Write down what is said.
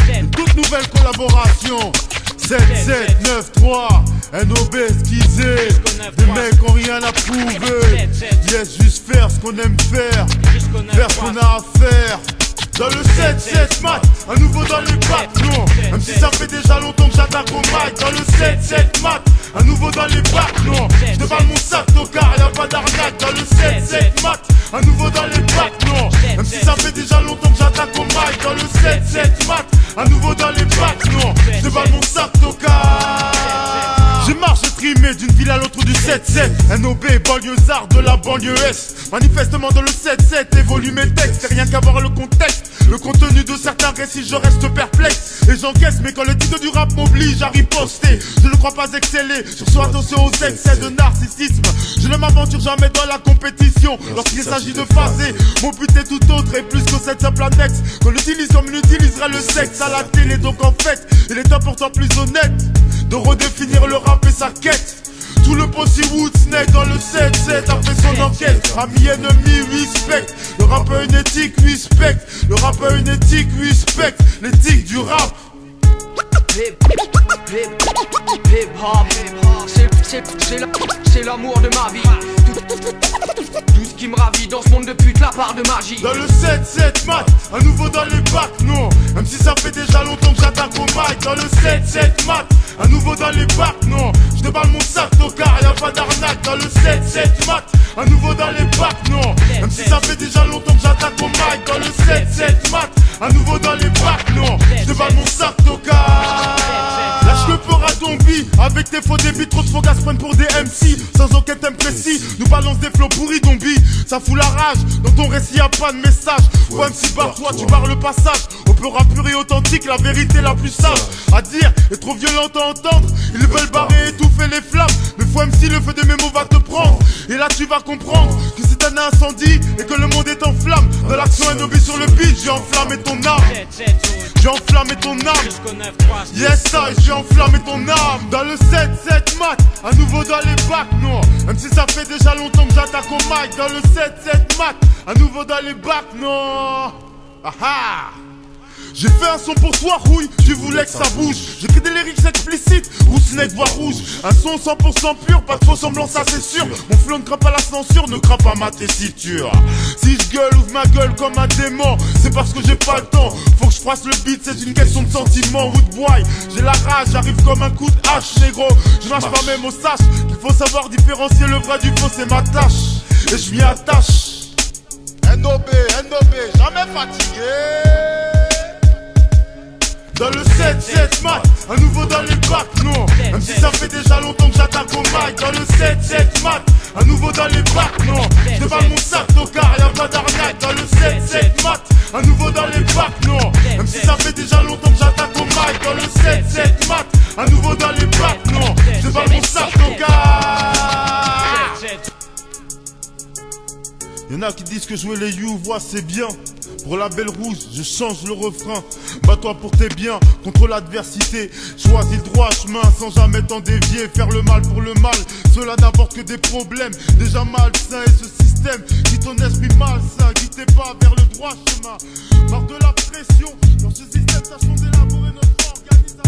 Une toute nouvelle collaboration. 7793 NOB esquisé. Des mecs ont rien à prouver. Yes, juste faire ce qu'on aime faire. Faire ce qu'on a à faire. Dans le 7-7 mat, un nouveau dans les bacs, non. Même si ça fait déjà longtemps que j'attaque au mic. Dans le 7-7 mat, un nouveau dans les bacs, non. Je te parle mon sac tocard, y'a pas d'arnaque. Dans le 7-7 mat, un nouveau dans les bacs, non. Même si ça fait déjà longtemps que j'attaque au mic. Dans le 7-7 mat, un nouveau dans les bacs, non. Je te parle mon sac tocard. J'ai marché trimé d'une ville à l'autre du 7-7. NOB, banlieusard de la banlieue S. Manifestement dans le 7-7 évolue mes textes. C'est rien qu'à voir le contexte. Le contenu de certains récits, je reste perplexe. Et j'encaisse, mais quand le titre du rap m'oblige à riposter, je ne crois pas exceller. Je reçois attention aux excès de narcissisme. Je ne m'aventure jamais dans la compétition. Lorsqu'il s'agit de phaser, mon but est tout autre et plus que cette simple annexe. Qu'on l'utilise comme on utiliserait le sexe à la télé. Donc en fait, il est important plus honnête de redéfinir le rap et sa quête. Tout le posse Woodsnake dans le 7-7 a fait son enquête. Ami, ennemi, respect. Le rap a une éthique, respect. Le rap a une éthique, respect. L'éthique du rap. C'est l'amour de ma vie. Tout ce qui me ravit dans ce monde de pute, la part de magie. Dans le 7-7 mat, un nouveau dans les bacs, non. Même si ça fait déjà longtemps que j'attaque au mic. Dans le 7-7 mat, un nouveau dans les bacs, non. Je te parle mon sac tocard, y'a pas d'arnaque. Dans le 7-7 mat, un nouveau dans les bacs, non. Même si ça fait déjà longtemps que j'attaque au mic. Dans le 7-7 mat, un nouveau dans les bacs, non. Je te parle mon sac tocard. Lâche le peur à zombie, avec tes faux débits, trop de faux gars se prennent pour des MC, sans aucun thème précis, nous balance des flots pourris zombie, ça fout la rage, dans ton récit y'a pas de message, faut MC barre toi, tu barres le passage, au peur pur et authentique, la vérité la plus sage, à dire, est trop violente à entendre, ils veulent barrer, étouffer les flammes, mais faut MC, le feu de mes mots va te prendre, et là tu vas comprendre, que c'est un incendie, et que le monde est en flamme, dans l'action NOB sur le beat, j'ai enflammé ton âme. J'ai enflammé ton âme. Yes I, j'ai enflammé ton âme. Dans le 7-7 mat, un nouveau dans les bacs, non. Même si ça fait déjà longtemps que j'attaque au mic. Dans le 7-7 mat, un nouveau dans les bacs, non. Aha. J'ai fait un son pour toi, rouille, tu voulais que ça bouge. J'écris des lyrics explicites, Woodsnake voix rouge. Un son 100% pur, pas de faux semblants, ça c'est sûr. Mon flow ne craint pas la censure, ne craint pas ma tessiture. Si je gueule, ouvre ma gueule comme un démon, c'est parce que j'ai pas le temps. Faut que je fasse le beat, c'est une question de sentiment. Woodboy, j'ai la rage, j'arrive comme un coup de hache, négro. Je marche pas même au sache, qu'il faut savoir différencier le vrai du faux, c'est ma tâche. Et je m'y attache. NOB, jamais fatigué. Dans le 7-7 mat, un nouveau dans les bacs, non. Même si ça fait déjà longtemps que j'attaque au mic. Dans le 7-7 mat, un nouveau dans les bacs, non. Je te parle mon sac tocard, y'a pas d'arnaque. Dans le 7-7 mat, un nouveau dans les bacs, non. Même si ça fait déjà longtemps que j'attaque au mic. Dans le 7-7 mat, un nouveau dans les bacs, non. Je te parle mon sac tocard. Y'en a qui disent que jouer les you-voix c'est bien. Pour la belle rouge, je change le refrain. Bats-toi pour tes biens, contre l'adversité. Choisis le droit chemin sans jamais t'en dévier. Faire le mal pour le mal, cela n'apporte que des problèmes. Déjà malsain et ce système qui ton esprit malsain. Guide pas vers le droit chemin. Marre de la pression, dans ce système tâchons d'élaborer notre organisation.